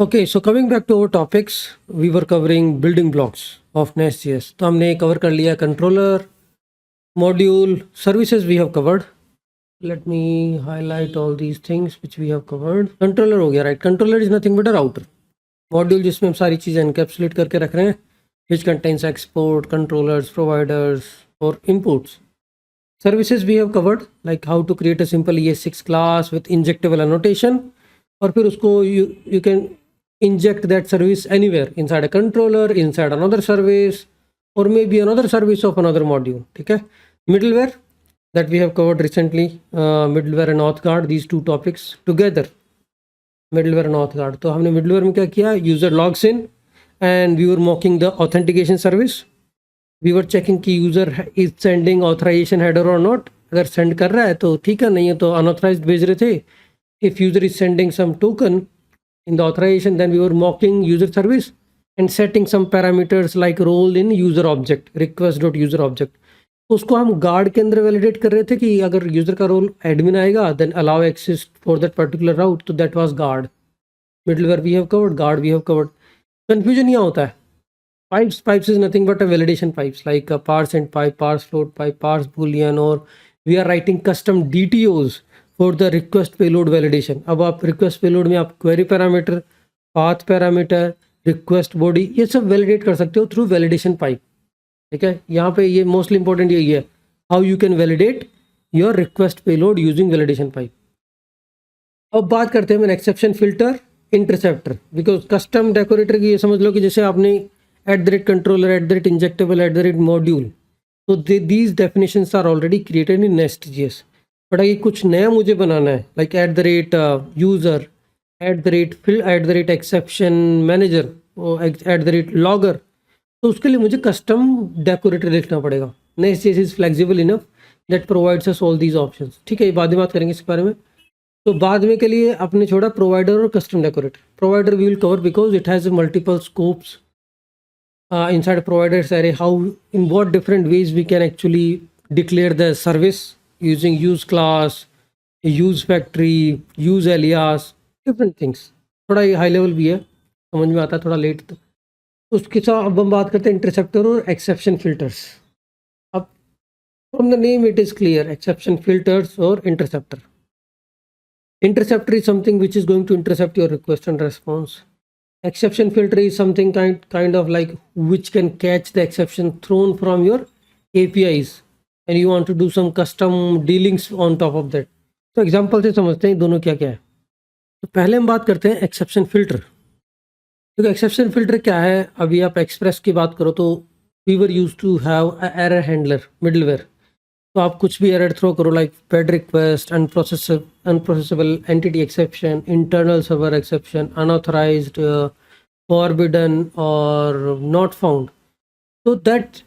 Okay, so coming back to our topics, we were covering building blocks of Nest.js. तो हमने cover कर लिया controller, module, services we have covered. Let me highlight all these things which we have covered. Controller हो गया, right? Controller is nothing but a router. Module जिसमें हम सारी चीज़ें encapsulate करके रख रहे हैं, which contains export, controllers, providers, or inputs. Services we have covered, like how to create a simple ES6 class with injectable annotation, और फिर उसको you can inject that service anywhere inside a controller, inside another service, or maybe another service of another module. ठीक है. Middleware that we have covered recently, middleware and auth guard, these two topics together. Middleware and auth guard. तो हमने middleware में क्या किया? User logs in and we were mocking the authentication service. We were checking कि user is sending authorization header or not. अगर send कर रहा है तो ठीक है, नहीं है तो unauthorized भेज रहे थे. If user is sending some token in the authorization, then we were mocking user service and setting some parameters like role in user object, request.user object. उसको हम guard के अंदर validate कर रहे थे कि अगर user का role admin आएगा then allow access for that particular route, तो that was guard. Middleware we have covered, guard we have covered. Confusion यहाँ होता है. Pipes is nothing but a validation pipes like a parse int pipe, parse float pipe, parse boolean, or we are writing custom DTOs for the request payload validation. अब आप request payload में आप query parameter, path parameter, request body ये सब validate कर सकते हो through validation pipe. ठीक है, यहाँ पे ये mostly important यही है, how you can validate your request payload using validation pipe. अब बात करते हैं exception filter, interceptor, because custom decorator की ये समझ लो कि जैसे आपने @controller, @injectable, @module, so these definitions are already created in Nest.js. But अगर कुछ नया मुझे बनाना है like @user, @exception manager, @logger, तो उसके लिए मुझे कस्टम डेकोरेटर लिखना पड़ेगा. Nest.js is flexible enough that provides us all these options. ठीक है, ये बाद में बात करेंगे इसके बारे में. तो बाद में के लिए आपने छोड़ा प्रोवाइडर और custom decorator. Provider we will cover because it has multiple scopes inside providers array, how in what different ways we can actually declare the service using use class, use factory, use alias, different things. थोड़ा ये high level भी है, समझ में आता है थोड़ा late. तो उसके साथ अब हम बात करते हैं इंटरसेप्टर और एक्सेप्शन फिल्टर्स. अब from the name it is clear, exception filters और interceptor. Interceptor is something which is going to intercept your request and response. Exception filter is something kind of like which can catch the exception thrown from your APIs and you want to do some custom dealings on top of that. तो example से समझते हैं दोनों क्या क्या है. तो पहले हम बात करते हैं एक्सेप्शन फिल्टर. देखो एक्सेप्शन फिल्टर क्या है. अभी आप एक्सप्रेस की बात करो तो we were use to have error handler middleware. तो आप कुछ भी एरर थ्रो करो like bad request, unprocessable entity exception, internal server exception, unauthorized, forbidden or not found. So that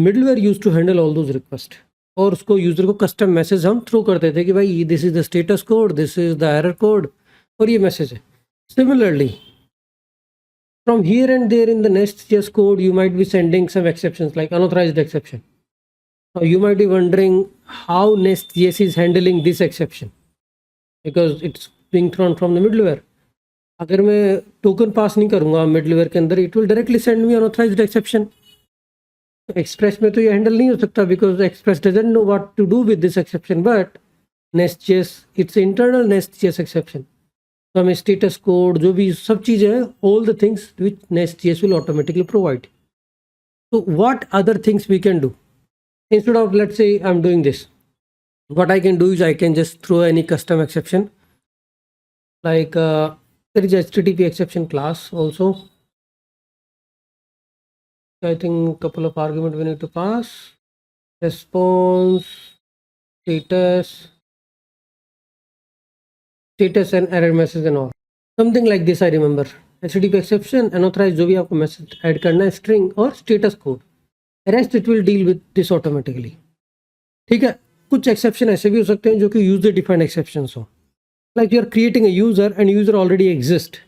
middleware used to handle all those requests. और उसको user को custom message हम throw करते थे कि भाई this is the status code, this is the error code, और ये मैसेज है. Similarly from here and there in the Nest.js code you might be sending some exceptions like unauthorized exception. Now you might be wondering how Nest.js is handling this exception because it's being thrown from the middleware. अगर मैं token पास नहीं करूँगा middleware के अंदर, it will directly send me unauthorized exception. Express में तो ये handle नहीं हो सकता because Express doesn't know what to do with this exception, but Nest.js it's internal Nest.js exception. तो हमें स्टेटस कोड जो भी सब चीज़ें हैं, all the things which Nest.js will automatically provide. तो what other things we can do instead of let's say I am doing this, what I can do is I can just throw any custom exception like there is a HTTP exception class also. I think couple of arguments we need to pass. Response, status and error message and all. Something like this I remember. HTTP exception, unauthorized जो भी आपको message add करना है, string और status code. Rest it will deal with this automatically. ठीक है, कुछ exception ऐसे भी हो सकते हैं जो कि यूजर डिफाइंड एक्सेप्शंस हो. Like you're creating a user and user already exists.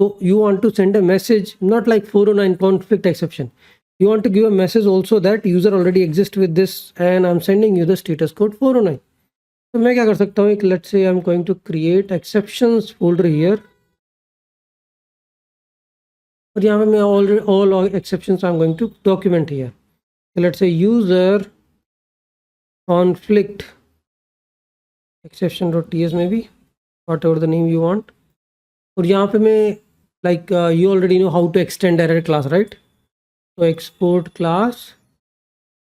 So you want to send a message, not like 409 conflict exception. You want to give a message also that user already exists with this and I'm sending you the status code 409. तो मैं क्या कर सकता हूँ, let's say I'm going to create exceptions folder here. और यहाँ पे मैं all exceptions I'm going to document here. So let's say user conflict exception.ts maybe, whatever the name you want. और यहाँ पे मैं like you already know how to extend error class, right? So export class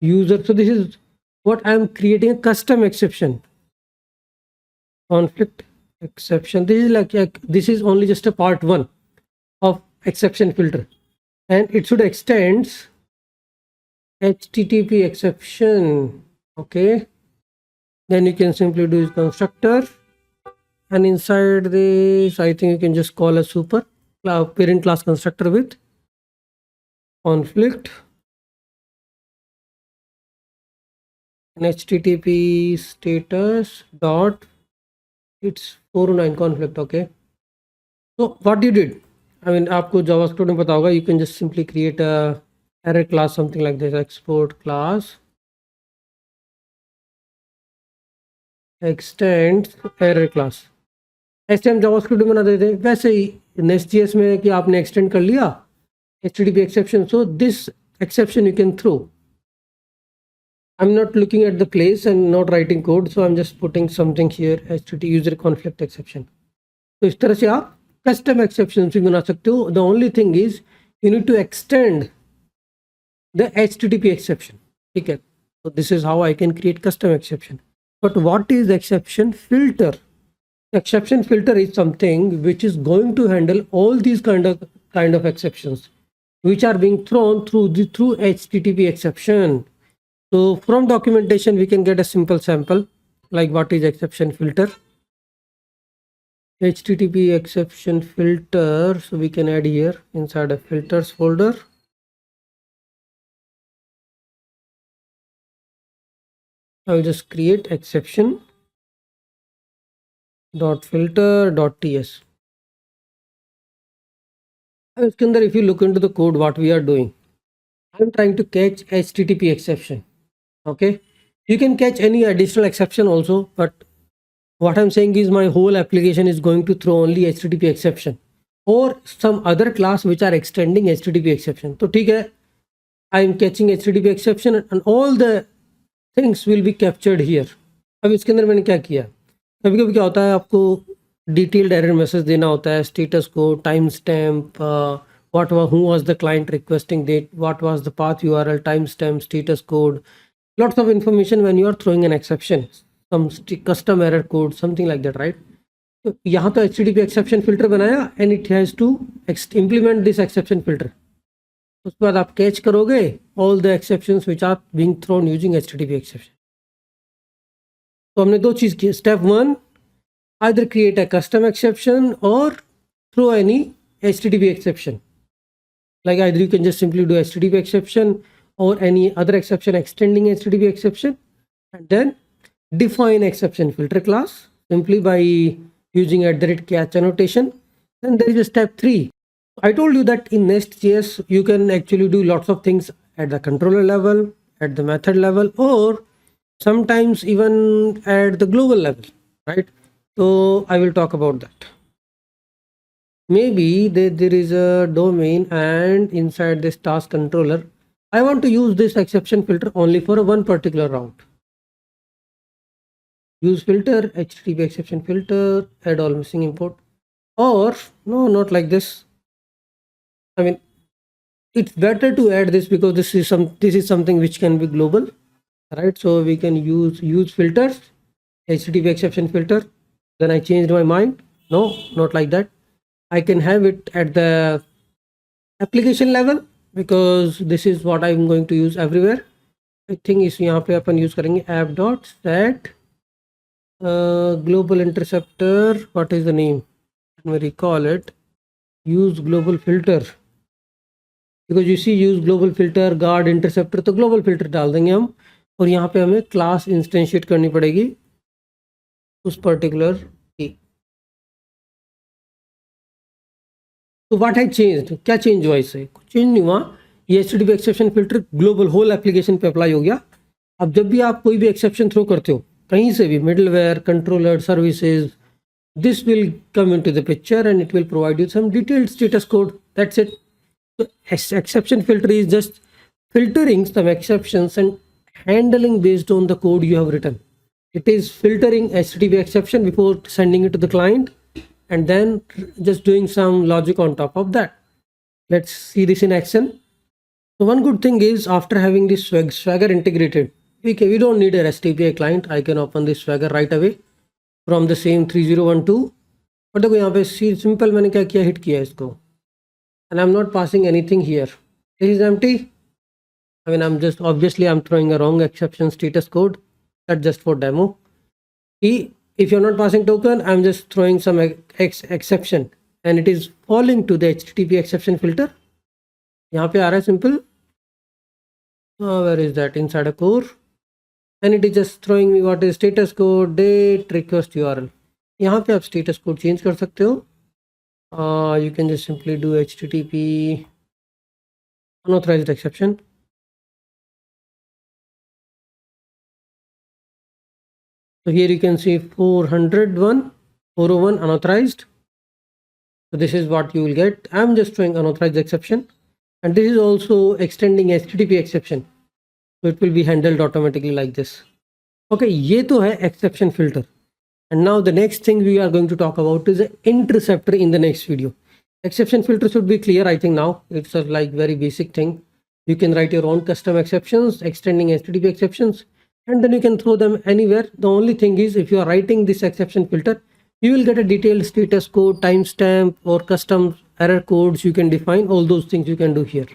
user. So this is what I'm creating a custom exception. Conflict exception. This is like this is only just a part one of exception filter, and it should extends HTTP exception. Okay, then you can simply do constructor, and inside this I think you can just call a super parent class constructor with conflict and HTTP status dot it's 409 conflict. Okay, so what you did, I mean आपको JavaScript में पता होगा, you can just simply create a array class something like this, export class extends array class. ऐसे हम JavaScript में बना देते हैं, वैसे ही Nest.js में कि आपने extend कर लिया HTTP exception, so this exception you can throw. I'm not looking at the place and not writing code, so I'm just putting something here, HTTP user conflict exception. तो इस तरह से आप custom exceptions भी बना सकते हो. The only thing is you need to extend the HTTP exception. ठीक है, so this is how I can create custom exception. But what is exception filter? Exception filter is something which is going to handle all these kind of exceptions which are being thrown through HTTP exception. So from documentation we can get a simple sample like what is exception filter. HTTP exception filter, so we can add here inside a filters folder. I will just create exception dot filter dot ts. इसके अंदर if you look into the code what we are doing, I'm trying to catch HTTP exception. Okay, you can catch any additional exception also, but what I'm saying is my whole application is going to throw only HTTP exception or some other class which are extending HTTP exception. तो ठीक है, I'm catching HTTP exception and all the things will be captured here. अब इसके अंदर मैंने क्या किया, कभी कभी क्या होता है आपको डिटेल्ड एरर मैसेज देना होता है, स्टेटस को, time stamp, what who was the client requesting date, what was the path URL, timestamp, status code, lots of information when you are throwing an exception, some custom error code, something like that, right? तो यहाँ तो HTTP exception filter बनाया and it has to implement this exception filter. उसके बाद आप catch करोगे all the exceptions which are being thrown using HTTP exception. तो हमने दो चीज़ की. Step 1, either create a custom exception or throw any HTTP exception. Like either you can just simply do HTTP exception or any other exception extending HTTP exception, and then define exception filter class simply by using @catch annotation. Then there is a step 3. I told you that in Nest.js you can actually do lots of things at the controller level, at the method level, or sometimes even at the global level, right? So I will talk about that. Maybe there is a domain and inside this task controller I want to use this exception filter only for one particular route. Use filter, HTTP exception filter, add all missing import, or no, not like this. I mean, it's better to add this because this is something which can be global, right? So we can use filters, HTTP exception filter. Then I changed my mind. No, not like that. I can have it at the application level because this is what I'm going to use everywhere. I think is यहाँ पे अपन use करेंगे app.set global interceptor. What is the name? Let me recall it. Use global filter, because you see use global filter guard interceptor, तो global filter डाल देंगे हम और यहाँ पे हमें class instantiate करनी पड़ेगी उस particular की. तो व्हाट हैज चेंज्ड, क्या चेंज हुआ इससे? कुछ चेंज नहीं हुआ. ये HTTP exception filter global whole application पे अप्लाई हो गया. अब जब भी आप कोई भी एक्सेप्शन थ्रो करते हो कहीं से भी, middleware, controller, services, this will come into the picture and it will provide you some detailed status code. That's it. So exception filter is just filtering some exceptions and handling based on the code you have written. It is filtering HTTP exception before sending it to the client and then just doing some logic on top of that. Let's see this in action. So one good thing is after having this Swagger integrated, we don't need a REST API client. I can open this Swagger right away from the same 3012. But देखो यहाँ पे simple मैंने क्या किया, hit किया इसको, and I'm not passing anything here. This is empty. I mean, I'm just obviously I'm throwing a wrong exception status code. That's just for demo. If you're not passing token, I'm just throwing some exception and it is falling to the HTTP exception filter. यहाँ पे आ रहा है simple. Where is that? Inside a core. And it is just throwing me what is status code, date, request URL. यहाँ पे आप status code change कर सकते हो. You can just simply do HTTP unauthorized exception. So here you can see 401 unauthorized. So this is what you will get. I'm just throwing unauthorized exception, and this is also extending HTTP exception. So it will be handled automatically like this. Okay, ये तो है exception filter. And now the next thing we are going to talk about is an interceptor in the next video. Exception filter should be clear, I think now. It's a like very basic thing. You can write your own custom exceptions, extending HTTP exceptions, and then you can throw them anywhere. The only thing is if you are writing this exception filter, you will get a detailed status code, timestamp or custom error codes you can define. All those things you can do here.